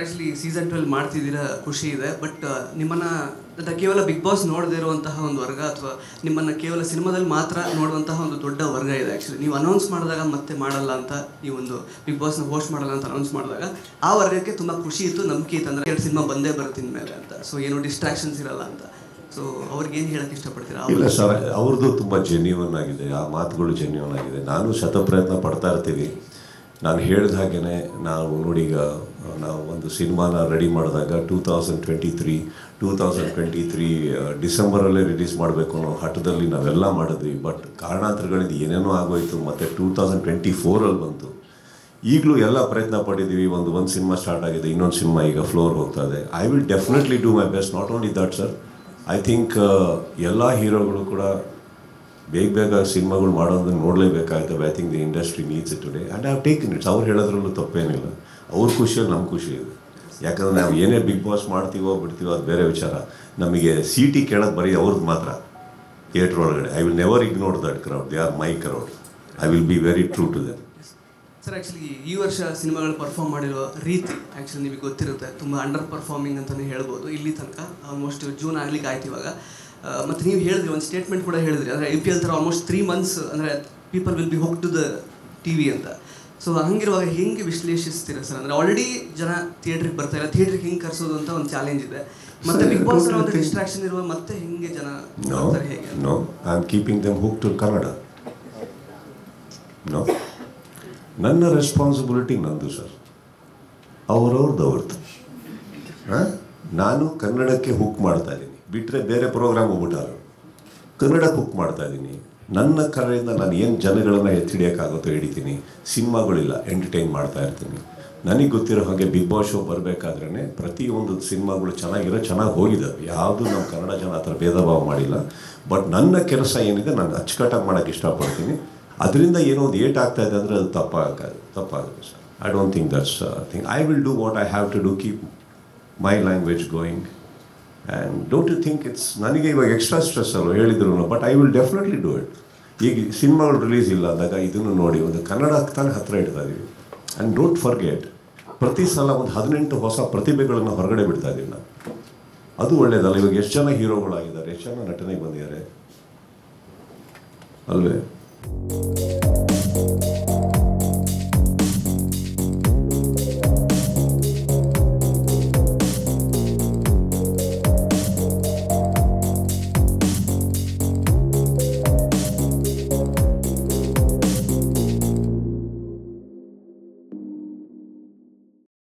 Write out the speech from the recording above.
Actually season 12 ಮಾಡ್ತಿದ್ದೀರಾ, ಖುಷಿ ಇದೆ. ಬಟ್ ನಿಮ್ಮನ್ನು ಕೇವಲ ಬಿಗ್ ಬಾಸ್ ನೋಡದೇ ಇರುವಂತಹ ಒಂದು ವರ್ಗ ಅಥವಾ ನಿಮ್ಮನ್ನು ಕೇವಲ ಸಿನಿಮಾದಲ್ಲಿ ಮಾತ್ರ ನೋಡುವಂತಹ ಒಂದು ದೊಡ್ಡ ವರ್ಗ ಇದೆ. ಆ್ಯಕ್ಚುಲಿ ನೀವು ಅನೌನ್ಸ್ ಮಾಡಿದಾಗ ಮತ್ತೆ ಮಾಡಲ್ಲ ಅಂತ, ಈ ಒಂದು ಬಿಗ್ ಬಾಸ್ನ ಹೋಸ್ಟ್ ಮಾಡಲ್ಲ ಅಂತ ಅನೌನ್ಸ್ ಮಾಡಿದಾಗ ಆ ವರ್ಗಕ್ಕೆ ತುಂಬ ಖುಷಿ ಇತ್ತು, ನಂಬಿಕೆ ಇತ್ತು. ಅಂದರೆ 2 ಸಿನಿಮಾ ಬಂದೇ ಬರುತ್ತೆ ಇನ್ಮೇಲೆ ಅಂತ. ಸೊ ಏನು ಡಿಸ್ಟ್ರಾಕ್ಷನ್ಸ್ ಇರಲ್ಲ ಅಂತ. ಸೊ ಅವ್ರಿಗೆ ಏನು ಹೇಳಕ್ಕೆ ಇಷ್ಟಪಡ್ತೀರಾ? ಇಲ್ಲ ಸರ್, ಅವ್ರದ್ದು ತುಂಬ ಜೆನ್ಯೂನ್ ಆಗಿದೆ, ಆ ಮಾತುಗಳು ಜೆನ್ಯೂನ್ ಆಗಿದೆ. ನಾನು ಶತಪ್ರಯತ್ನ ಪಡ್ತಾ ಇರ್ತೀವಿ. ನಾನು ಹೇಳಿದ ಹಾಗೇ ನಾವು ನೋಡಿ, ಈಗ ನಾವು ಒಂದು ಸಿನಿಮಾನ ರೆಡಿ ಮಾಡಿದಾಗ 2023 ಡಿಸೆಂಬರಲ್ಲೇ ರಿಲೀಸ್ ಮಾಡಬೇಕು ಅನ್ನೋ ಹಠದಲ್ಲಿ ನಾವೆಲ್ಲ ಮಾಡಿದ್ವಿ. ಬಟ್ ಕಾರಣಾಂತರಗಳಿಂದ ಏನೇನೋ ಆಗೋಯಿತು, ಮತ್ತು 2024 ಬಂತು. ಈಗಲೂ ಎಲ್ಲ ಪ್ರಯತ್ನ ಪಟ್ಟಿದ್ದೀವಿ. ಒಂದು ಸಿನಿಮಾ ಸ್ಟಾರ್ಟ್ ಆಗಿದೆ, ಇನ್ನೊಂದು ಸಿನಿಮಾ ಈಗ ಫ್ಲೋರ್ ಹೋಗ್ತಾ ಇದೆ. I will definitely do my best. Not only that sir, I think ಎಲ್ಲ ಹೀರೋಗಳು ಕೂಡ ಬೇಗ ಸಿನಿಮಾಗಳು ಮಾಡೋದನ್ನು ನೋಡಲೇಬೇಕಾಯ್ತವೆ. I think the industry needs it today and I have taken its. ಅವ್ರು ಹೇಳೋದ್ರಲ್ಲೂ ತಪ್ಪೇನಿಲ್ಲ. ಅವ್ರ ಖುಷಿಯಲ್ಲಿ ನಮ್ಮ ಖುಷಿ ಇದೆ. ಯಾಕಂದರೆ ನಾವು ಏನೇ ಬಿಗ್ ಬಾಸ್ ಮಾಡ್ತೀವೋ ಬಿಡ್ತೀವೋ ಅದು ಬೇರೆ ವಿಚಾರ. ನಮಗೆ CT ಕೇಳೋದು ಬರೀ ಅವ್ರದ್ದು ಮಾತ್ರ ಥಿಯೇಟ್ರ್ ಒಳಗಡೆ. I will never ignore that crowd. They are my crowd. I will be very true to them. Sir, actually ಈ ವರ್ಷ ಸಿನಿಮಾಗಳು ಪರ್ಫಾರ್ಮ್ ಮಾಡಿರೋ ರೀತಿ ಆ್ಯಕ್ಚುಲಿ ನಿಮಗೆ ಗೊತ್ತಿರುತ್ತೆ, ತುಂಬ ಅಂಡರ್ ಪರ್ಫಾರ್ಮಿಂಗ್ ಅಂತಲೇ ಹೇಳ್ಬೋದು. ಇಲ್ಲಿ ತನಕ ಆಲ್ಮೋಸ್ಟ್ ಜೂನ್ ಆಗ್ಲಿಕ್ಕೆ ಆಯ್ತು ಇವಾಗ. ಮತ್ತು ನೀವು ಹೇಳಿದ್ರಿ, ಒಂದು ಸ್ಟೇಟ್ಮೆಂಟ್ ಕೂಡ ಹೇಳಿದ್ರಿ, ಅಂದರೆ IPL ಥರ ಆಲ್ಮೋಸ್ಟ್ 3 months ಅಂದರೆ people will be hook to the TV ಅಂತ. ಸೊ ಹಂಗಿರುವಾಗ ಹೆಂಗೆ ವಿಶ್ಲೇಷಿಸ್ತೀರಾ ಸರ್? ಅಂದರೆ ಆಲ್ರೆಡಿ ಜನ ಥಿಯೇಟ್ರಿಗೆ ಬರ್ತಾ ಇಲ್ಲ, ಥಿಯೇಟ್ರಿಗೆ ಹೆಂಗೆ ಕರ್ಸೋದು ಅಂತ ಒಂದು ಚಾಲೆಂಜ್ ಇದೆ. ಮತ್ತು ಬಿಗ್ ಬಾಸ್ ಒಂದು ಡಿಸ್ಟ್ರಾಕ್ಷನ್ ಇರುವ ಮತ್ತೆ ಹೆಂಗೆ ಜನ ಬರ್ತಾರೆ, ಹೇಗೆ? No, I am keeping them hook to Kannada. No, ನನ್ನ ರೆಸ್ಪಾನ್ಸಿಬಿಲಿಟಿ ನಂದು ಸರ್, ಅವ್ರದ್ದು. ನಾನು ಕನ್ನಡಕ್ಕೆ ಹುಕ್ ಮಾಡ್ತಾ ಇದ್ದೀನಿ, ಬಿಟ್ಟರೆ ಬೇರೆ ಪ್ರೋಗ್ರಾಮ್ ಹೋಗ್ಬಿಟ್ಟಾರು. ಕನ್ನಡಕ್ಕೆ ಹುಕ್ ಮಾಡ್ತಾ ಇದ್ದೀನಿ. ನನ್ನ ಕಡೆಯಿಂದ ನಾನು ಏನು ಜನಗಳನ್ನು ಎತ್ತಿಡಿಯೋಕ್ಕಾಗುತ್ತೋ ಹಿಡಿತೀನಿ. ಸಿನಿಮಾಗಳಿಲ್ಲ, ಎಂಟರ್ಟೈನ್ ಮಾಡ್ತಾ ಇರ್ತೀನಿ. ನನಗೆ ಗೊತ್ತಿರೋ ಹಾಗೆ ಬಿಗ್ ಬಾಸ್ ಶೋ ಬರಬೇಕಾದ್ರೇ ಪ್ರತಿಯೊಂದು ಸಿನಿಮಾಗಳು ಚೆನ್ನಾಗಿ ಹೋಗಿದ್ದಾವೆ. ಯಾವುದೂ ನಮ್ಮ ಕನ್ನಡ ಜನ ಆ ಥರ ಭೇದ ಭಾವ ಮಾಡಿಲ್ಲ. ಬಟ್ ನನ್ನ ಕೆಲಸ ಏನಿದೆ ನಾನು ಅಚ್ಚುಕಟ್ಟಾಗಿ ಮಾಡೋಕ್ಕೆ ಇಷ್ಟಪಡ್ತೀನಿ. ಅದರಿಂದ ಏನೋ ಒಂದು ಏಟ್ ಆಗ್ತಾ ಇದೆ ಅಂದರೆ ಅದು ತಪ್ಪಾಗುತ್ತೆ sir. I don't think that's thing. I will do what I have to do, keep my language going. And don't you think it's ನನಗೆ ಇವಾಗ ಎಕ್ಸ್ಟ್ರಾ ಸ್ಟ್ರೆಸ್ ಅಲ್ವ ಹೇಳಿದ್ರು. But I will definitely do it. ಈಗ ಸಿನಿಮಾಗಳು release ಇಲ್ಲ ಅಂದಾಗ ಇದನ್ನು ನೋಡಿ ಒಂದು ಕನ್ನಡ ತಾನೇ ಹತ್ತಿರ ಇಡ್ತಾ ಇದ್ದೀವಿ. ಆ್ಯಂಡ್ ಡೋಂಟ್ ಫರ್ಗೆಟ್, ಪ್ರತಿ ಸಲ ಒಂದು 18 ಹೊಸ ಪ್ರತಿಭೆಗಳನ್ನು ಹೊರಗಡೆ ಬಿಡ್ತಾ ಇದ್ದೀವಿ ನಾವು. ಅದು ಒಳ್ಳೆಯದಲ್ಲ. ಇವಾಗ ಎಷ್ಟು ಜನ ಹೀರೋಗಳಾಗಿದ್ದಾರೆ, ಎಷ್ಟು ಜನ ನಟನೆಗೆ ಬಂದಿದ್ದಾರೆ ಅಲ್ವೇ?